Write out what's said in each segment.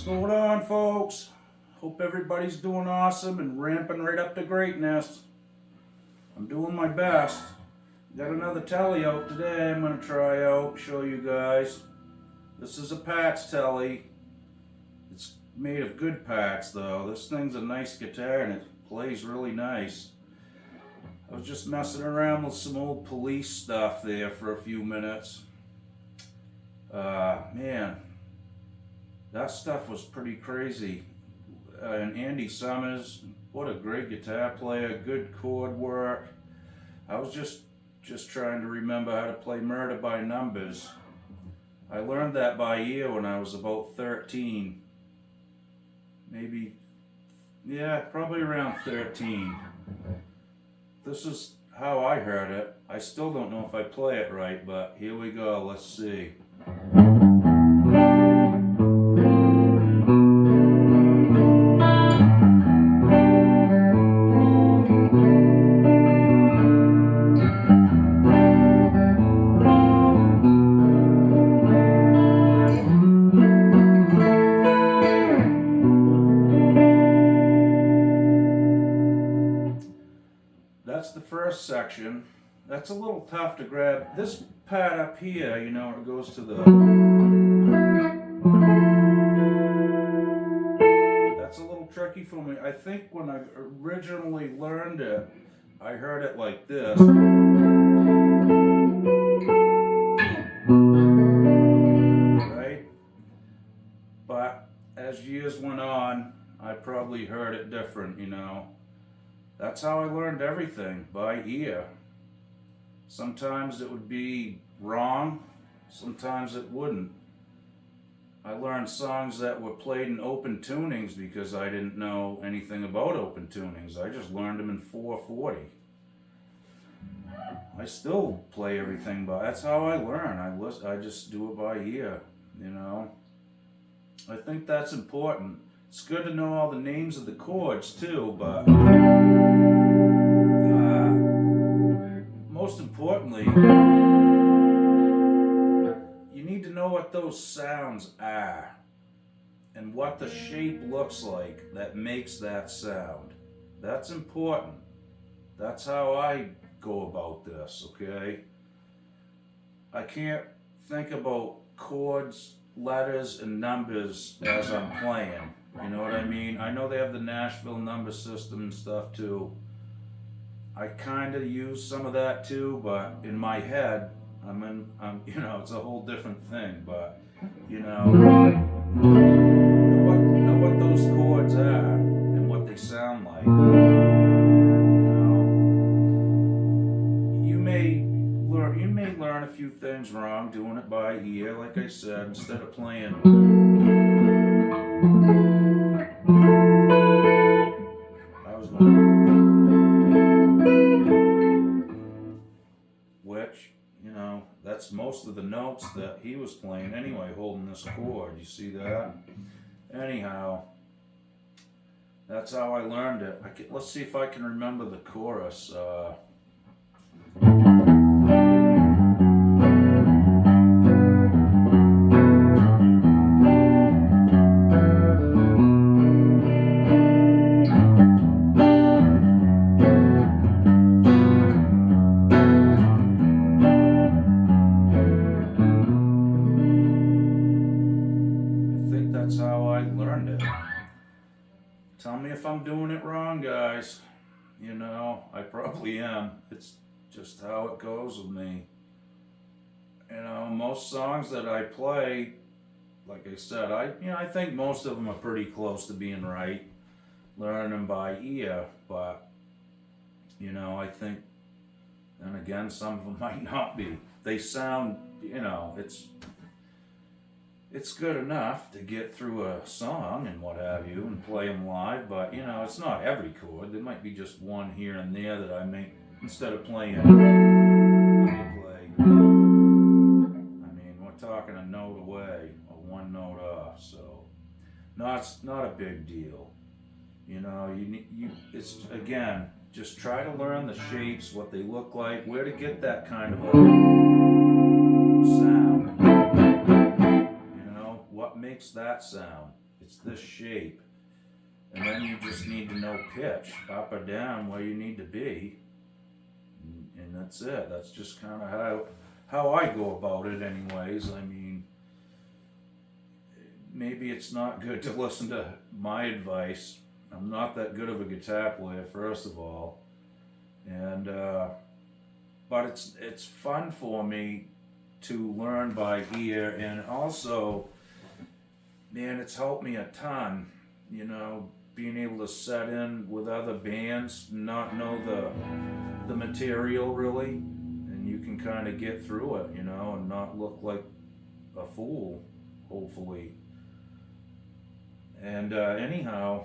What's going on, folks? Hope everybody's doing awesome and ramping right up to greatness. I'm doing my best. Got another telly out today I'm going to try out, show you guys. This is a Pats telly. It's made of good parts though. This thing's a nice guitar and it plays really nice. I was just messing around with some old Police stuff there for a few minutes. Man, that stuff was pretty crazy. And Andy Summers, what a great guitar player, good chord work. I was just trying to remember how to play Murder by Numbers. I learned that by ear when I was about 13. Maybe, yeah, probably around 13. This is how I heard it. I still don't know if I play it right, but here we go, let's see. That's the first section. That's a little tough to grab. This pad up here, you know, it goes to the... That's a little tricky for me. I think when I originally learned it, I heard it like this. Right? But as years went on, I probably heard it different, you know. That's how I learned everything, by ear. Sometimes it would be wrong, sometimes it wouldn't. I learned songs that were played in open tunings because I didn't know anything about open tunings. I just learned them in 440. I still play everything by, that's how I learn. I just do it by ear, you know. I think that's important. It's good to know all the names of the chords too, but most importantly, you need to know what those sounds are and what the shape looks like that makes that sound. That's important. That's how I go about this, okay? I can't think about chords, letters, and numbers as I'm playing. You know what I mean? I know they have the Nashville number system and stuff too. I kind of use some of that too, but in my head, you know, it's a whole different thing. But you know what those chords are and what they sound like. You know, you may learn a few things wrong doing it by ear, like I said, instead of playing. I was going. Which, you know, that's most of the notes that he was playing anyway, holding this chord. You see that? Anyhow, that's how I learned it. Let's see if I can remember the chorus. That's how I learned it. Tell me if I'm doing it wrong, guys. You know, I probably am. It's just how it goes with me. You know, most songs that I play, like I said, I think most of them are pretty close to being right. Learning them by ear, but you know, I think, and again, some of them might not be. They sound, you know, it's good enough to get through a song and what have you and play them live, but you know, it's not every chord. There might be just one here and there that I may, instead of playing, let me play. I mean, we're talking a note away or one note off, so it's not a big deal. You know, it's again, just try to learn the shapes, what they look like, where to get that kind of a sound. What makes that sound? It's this shape. And then you just need to know pitch, up or down, where you need to be. And that's it. That's just kind of how I go about it anyways. I mean, maybe it's not good to listen to my advice. I'm not that good of a guitar player, first of all. And, but it's fun for me to learn by ear, and also, man, it's helped me a ton, you know, being able to set in with other bands, not know the material really, and you can kind of get through it, you know, and not look like a fool, hopefully. And anyhow,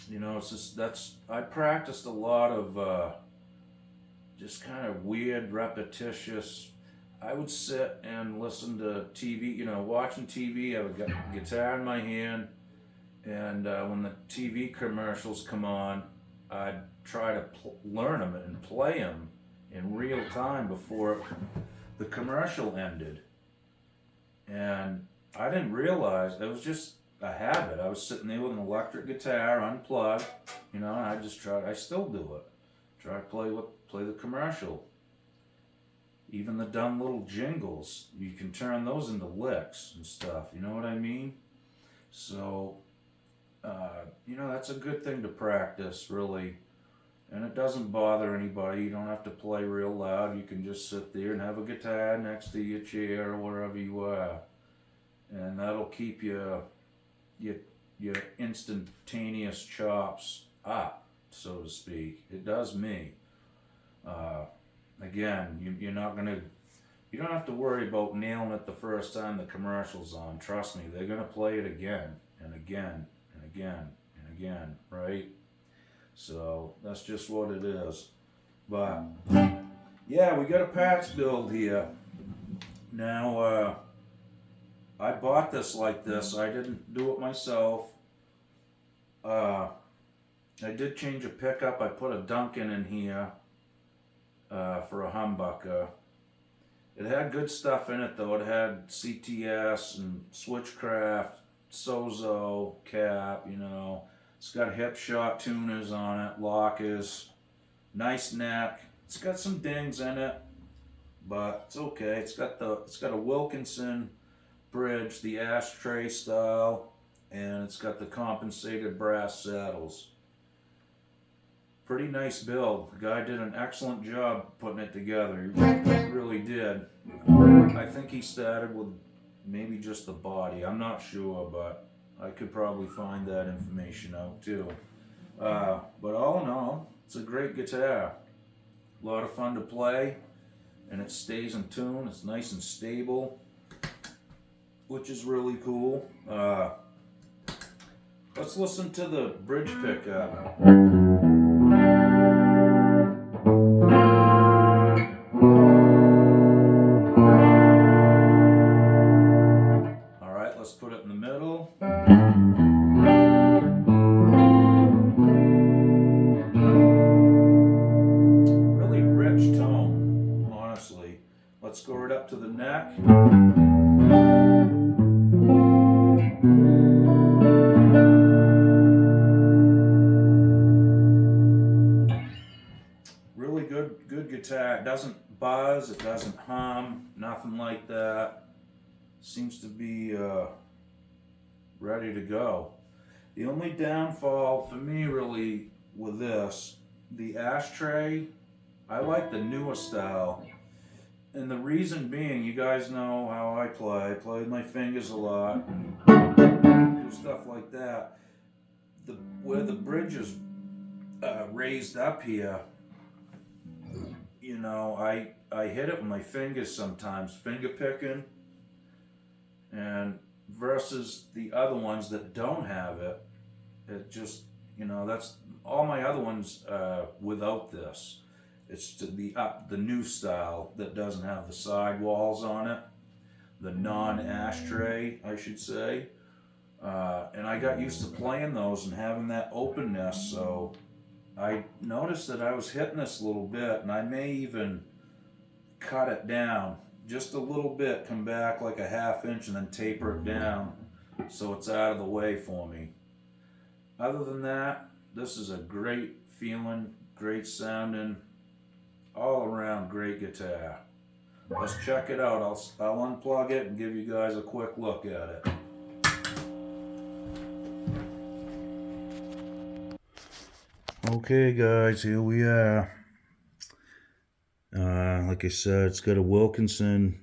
you know, it's just I practiced a lot of just kind of weird, repetitious. I would sit and listen to TV, you know, watching TV. I would get a guitar in my hand, and when the TV commercials come on, I'd try to learn them and play them in real time before the commercial ended. And I didn't realize, it was just a habit. I was sitting there with an electric guitar unplugged, you know, and I still do it. Try to play the commercial. Even the dumb little jingles, you can turn those into licks and stuff, you know what I mean? So, you know, that's a good thing to practice, really. And it doesn't bother anybody. You don't have to play real loud. You can just sit there and have a guitar next to your chair or wherever you are. And that'll keep your instantaneous chops up, so to speak. It does me. Again, you don't have to worry about nailing it the first time the commercial's on. Trust me, they're gonna play it again and again and again and again, right? So that's just what it is. But yeah, we got a parts build here. Now, I bought this like this. I didn't do it myself. I did change a pickup. I put a Duncan in here for a humbucker. It had good stuff in it though. It had CTS and Switchcraft, Sozo cap, you know. It's got hip shot tuners on it, lockers, nice neck. It's got some dings in it, but it's okay. It's got a Wilkinson bridge, the ashtray style, and it's got the compensated brass saddles. Pretty nice build. The guy did an excellent job putting it together. He really did. I think he started with maybe just the body. I'm not sure, but I could probably find that information out too. But all in all, it's a great guitar. A lot of fun to play, and it stays in tune. It's nice and stable, which is really cool. Let's listen to the bridge pickup. Alright, let's put it in the middle. Really rich tone, honestly. Let's go right up to the neck. Really good guitar. It doesn't buzz, it doesn't hum, nothing like that. Seems to be ready to go. The only downfall for me really with this, the ashtray, I like the newer style. And the reason being, you guys know how I play. I play with my fingers a lot and do stuff like that. Where the bridge is raised up here, you know, I hit it with my fingers sometimes, finger picking, and versus the other ones that don't have it, it just, you know, that's all my other ones without this. It's the new style that doesn't have the side walls on it, the non-ashtray, I should say. And I got used to playing those and having that openness, so I noticed that I was hitting this a little bit, and I may even cut it down just a little bit, come back like a half inch and then taper it down so it's out of the way for me. Other than that, this is a great feeling, great sounding, all around great guitar. Let's check it out. I'll unplug it and give you guys a quick look at it. Okay guys, here we are. Like I said, it's got a Wilkinson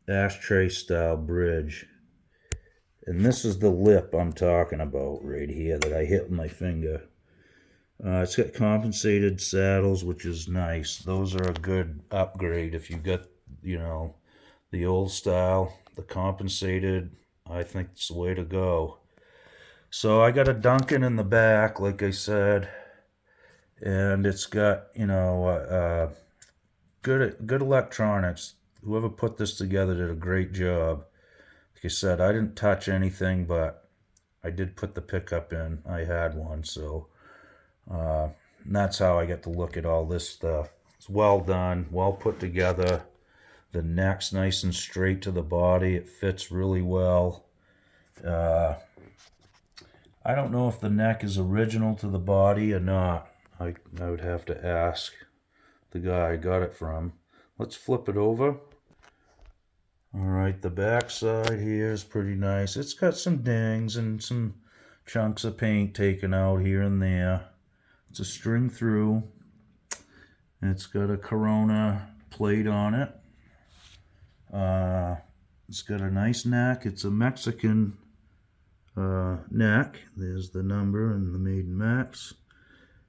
ashtray style bridge. And this is the lip I'm talking about right here that I hit with my finger. It's got compensated saddles, which is nice. Those are a good upgrade if you got, you know, the old style. The compensated, I think it's the way to go. So I got a Duncan in the back, like I said. And it's got, you know, good electronics. Whoever put this together did a great job. Like I said, I didn't touch anything, but I did put the pickup in. I had one, so and that's how I get to look at all this stuff. It's well done, well put together. The neck's nice and straight to the body. It fits really well. I don't know if the neck is original to the body or not. I would have to ask the guy I got it from. Let's flip it over. Alright, the back side here is pretty nice. It's got some dings and some chunks of paint taken out here and there. It's a string through. It's got a Corona plate on it. It's got a nice neck. It's a Mexican neck. There's the number and the Maiden Max.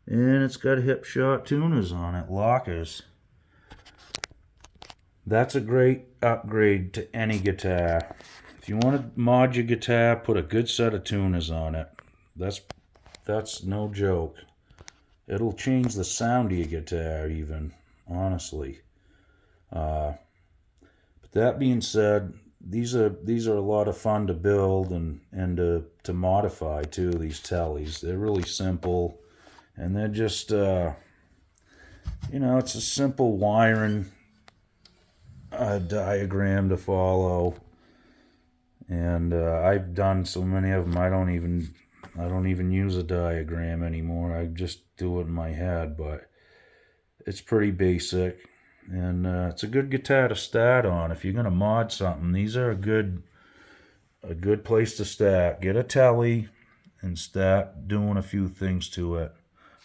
And it's got hip shot tuners on it, lockers. That's a great upgrade to any guitar. If you want to mod your guitar, put a good set of tuners on it. That's no joke. It'll change the sound of your guitar even, honestly. But that being said, these are a lot of fun to build and to modify too, these tellies. They're really simple. And they're just, you know, it's a simple wiring diagram to follow. And I've done so many of them, I don't even use a diagram anymore. I just do it in my head, but it's pretty basic. And it's a good guitar to start on. If you're going to mod something, these are a good place to start. Get a telly and start doing a few things to it.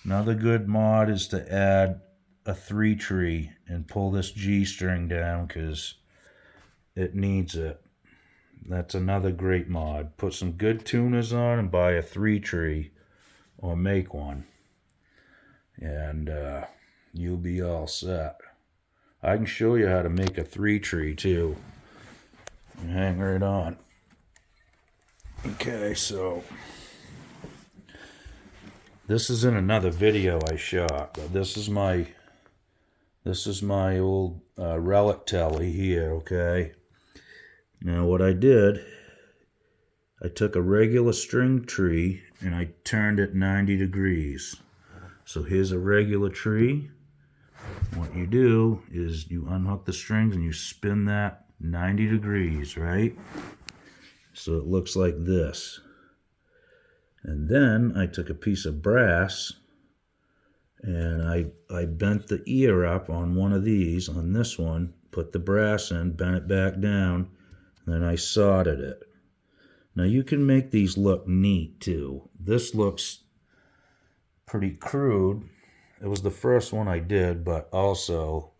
Another good mod is to add a 3-tree and pull this G string down because it needs it. That's another great mod. Put some good tuners on and buy a 3-tree or make one. And you'll be all set. I can show you how to make a 3-tree too. Hang right on. Okay, so this is in another video I shot, but this is my old relic telly here, okay? Now what I did, I took a regular string tree and I turned it 90 degrees. So here's a regular tree. What you do is you unhook the strings and you spin that 90 degrees, right? So it looks like this. And then I took a piece of brass and I bent the ear up on one of these, on this one, put the brass in, bent it back down, and then I soldered it. Now you can make these look neat too. This looks pretty crude. It was the first one I did, but also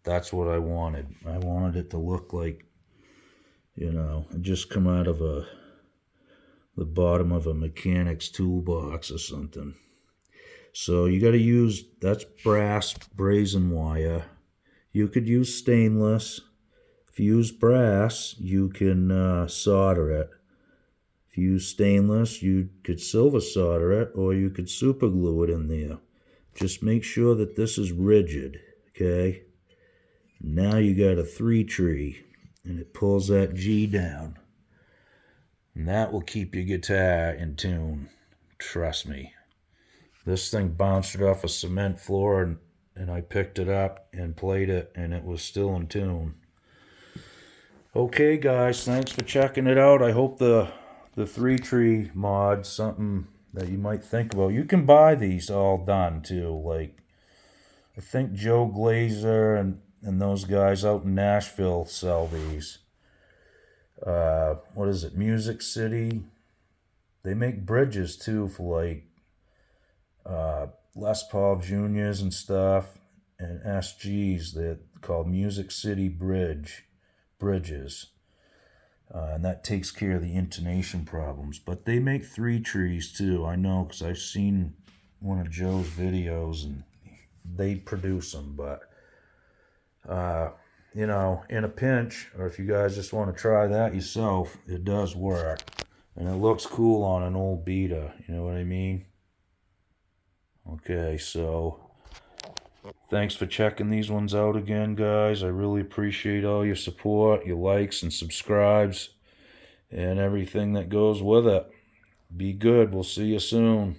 that's what I wanted. I wanted it to look like, you know, it just come out of the bottom of a mechanic's toolbox or something. So you got to use, that's brass brazen wire. You could use stainless. If you use brass, you can solder it. If you use stainless, you could silver solder it, or you could super glue it in there. Just make sure that this is rigid, okay? Now you got a 3-tree, and it pulls that G down. And that will keep your guitar in tune. Trust me. This thing bounced it off a cement floor, and I picked it up and played it, and it was still in tune. Okay, guys, thanks for checking it out. I hope the the 3-tree mod, something that you might think about. You can buy these all done too. Like, I think Joe Glazer and those guys out in Nashville sell these. What is it? Music City. They make bridges too for like Les Paul Juniors and stuff, and SGs that called Music City bridges, and that takes care of the intonation problems. But they make 3-trees too. I know because I've seen one of Joe's videos and they produce them. But you know, in a pinch, or if you guys just want to try that yourself, it does work, and it looks cool on an old Beta. You know what I mean? Okay, so thanks for checking these ones out again, guys. I really appreciate all your support, your likes and subscribes, and everything that goes with it. Be good. We'll see you soon.